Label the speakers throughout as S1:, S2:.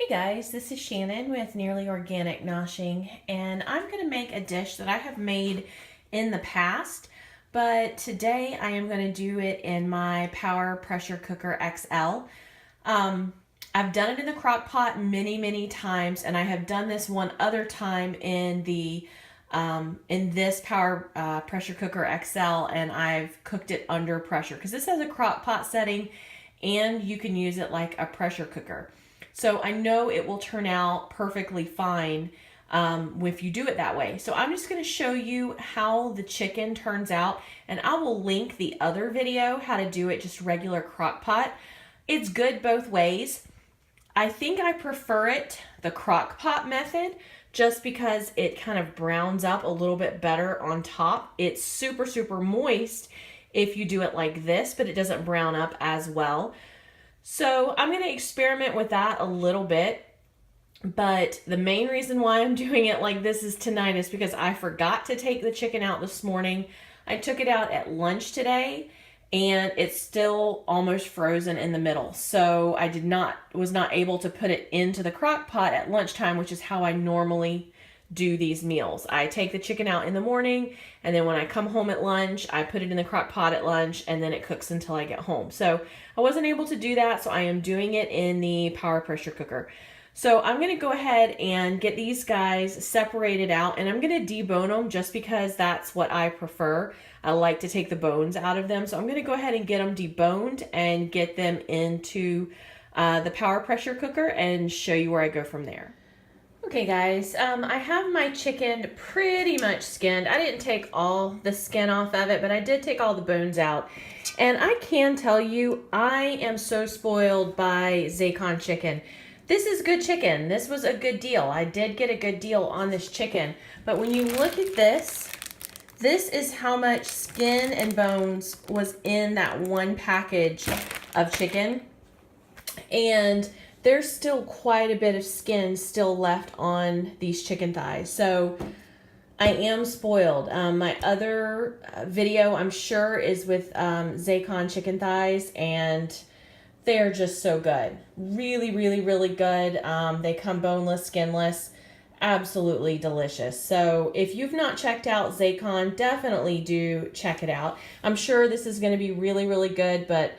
S1: Hey guys, this is Shannon with Nearly Organic Noshing, and I'm going to make a dish that I have made in the past, but today I am going to do it in my Power Pressure Cooker XL. I've done it in the crock pot many times, and I have done this one other time in this Power Pressure Cooker XL, and I've cooked it under pressure because this has a crock pot setting, and you can use it like a pressure cooker. So I know it will turn out perfectly fine if you do it that way. So I'm just going to show you how the chicken turns out, and I will link the other video, how to do it just regular crock pot. It's good both ways. I think I prefer it the crock pot method just because it kind of browns up a little bit better on top. It's super moist if you do it like this, but it doesn't brown up as well. So I'm going to experiment with that a little bit, but the main reason why I'm doing it like this is tonight is because I forgot to take the chicken out this morning. I took it out at lunch today and it's still almost frozen in the middle. So I was not able to put it into the crock pot at lunchtime, which is how I normally do these meals. I take the chicken out in the morning, and then when I come home at lunch, I put it in the crock pot at lunch, and then it cooks until I get home. So I wasn't able to do that, so I am doing it in the Power Pressure Cooker. So I'm going to go ahead and get these guys separated out, and I'm going to debone them just because that's what I prefer. I like to take the bones out of them, so I'm going to go ahead and get them deboned and get them into the Power Pressure Cooker and show you where I go from there. Okay guys, I have my chicken pretty much skinned. I didn't take all the skin off of it, but I did take all the bones out. And I can tell you, I am so spoiled by Zaycon chicken. This is good chicken. This was a good deal. I did get a good deal on this chicken. But when you look at this, this is how much skin and bones was in that one package of chicken. And there's still quite a bit of skin still left on these chicken thighs. So I am spoiled. My other video, I'm sure, is with Zaycon chicken thighs, and they're just so good. Really good. They come boneless, skinless. Absolutely delicious. So if you've not checked out Zaycon, definitely do check it out. I'm sure this is going to be really good, but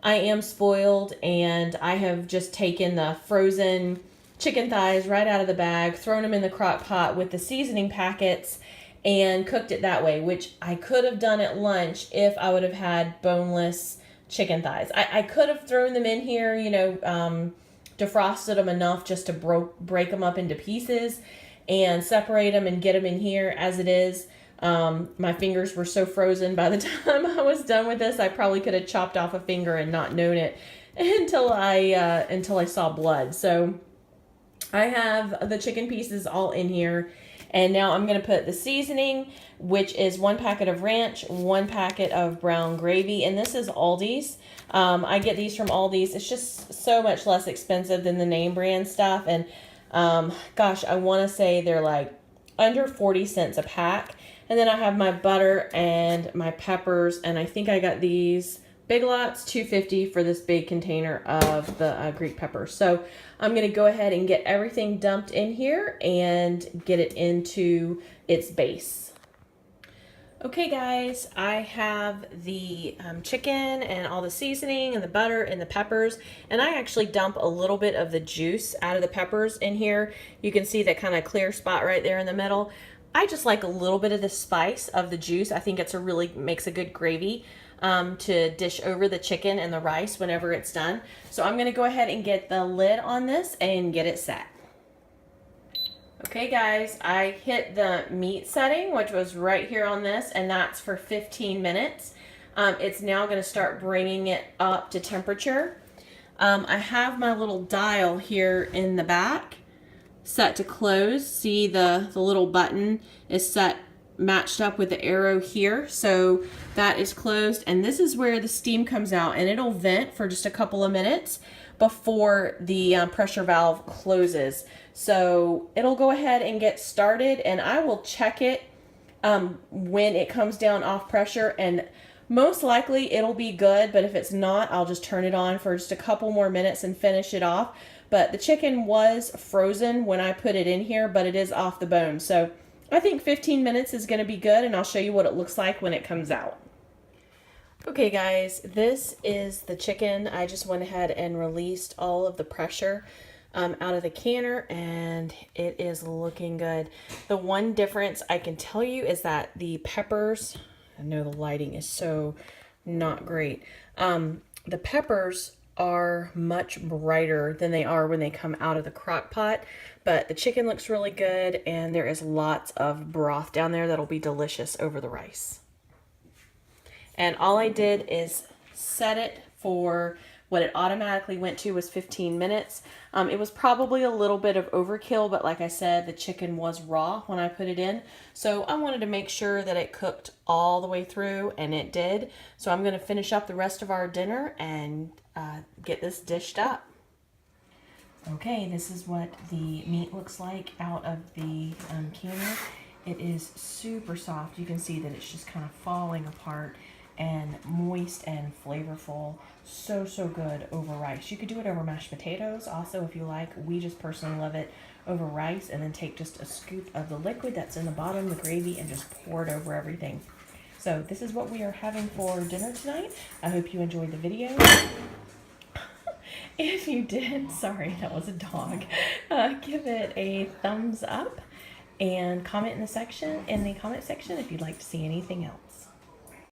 S1: I am spoiled, and I have just taken the frozen chicken thighs right out of the bag, thrown them in the crock pot with the seasoning packets, and cooked it that way, which I could have done at lunch if I would have had boneless chicken thighs. I could have thrown them in here, defrosted them enough just to break them up into pieces and separate them and get them in here as it is. My fingers were so frozen by the time I was done with this, I probably could have chopped off a finger and not known it until I saw blood. So I have the chicken pieces all in here, and now I'm going to put the seasoning, which is 1 packet of ranch, 1 packet of brown gravy, and this is Aldi's. I get these from Aldi's. It's just so much less expensive than the name brand stuff, and gosh, I want to say they're like under 40 cents a pack. And then I have my butter and my peppers, and I think I got these Big Lots, $2.50 for this big container of the Greek peppers. So I'm going to go ahead and get everything dumped in here and get it into its base. Okay guys, I have the chicken and all the seasoning and the butter and the peppers, and I actually dump a little bit of the juice out of the peppers in here. You can see that kind of clear spot right there in the middle. I just like a little bit of the spice of the juice. I think it's makes a good gravy to dish over the chicken and the rice whenever it's done. So I'm going to go ahead and get the lid on this and get it set. Okay guys, I hit the meat setting, which was right here on this, and that's for 15 minutes. It's now going to start bringing it up to temperature. I have my little dial here in the back set to close. See the little button is set matched up with the arrow here, so that is closed, and this is where the steam comes out, and it'll vent for just a couple of minutes before the pressure valve closes. So it'll go ahead and get started, and I will check it when it comes down off pressure. And Most likely it'll be good, but if it's not, I'll just turn it on for just a couple more minutes and finish it off. But the chicken was frozen when I put it in here, but it is off the bone. So I think 15 minutes is going to be good, and I'll show you what it looks like when it comes out. Okay guys, this is the chicken. I just went ahead and released all of the pressure out of the canner, and it is looking good. The one difference I can tell you is that the peppers, I know the lighting is so not great. The peppers are much brighter than they are when they come out of the crock pot, but the chicken looks really good, and there is lots of broth down there that'll be delicious over the rice. And all I did is set it for what it automatically went to was 15 minutes. It was probably a little bit of overkill, but like I said, the chicken was raw when I put it in. So I wanted to make sure that it cooked all the way through, and it did. So I'm going to finish up the rest of our dinner and get this dished up. Okay, this is what the meat looks like out of the canner. It is super soft. You can see that it's just kind of falling apart and moist and flavorful. So good over rice. You could do it over mashed potatoes also if you like. We just personally love it over rice, and then take just a scoop of the liquid that's in the bottom, the gravy, and just pour it over everything. So this is what we are having for dinner tonight. I hope you enjoyed the video. If you did, sorry, that was a dog. Give it a thumbs up and comment in the comment section if you'd like to see anything else.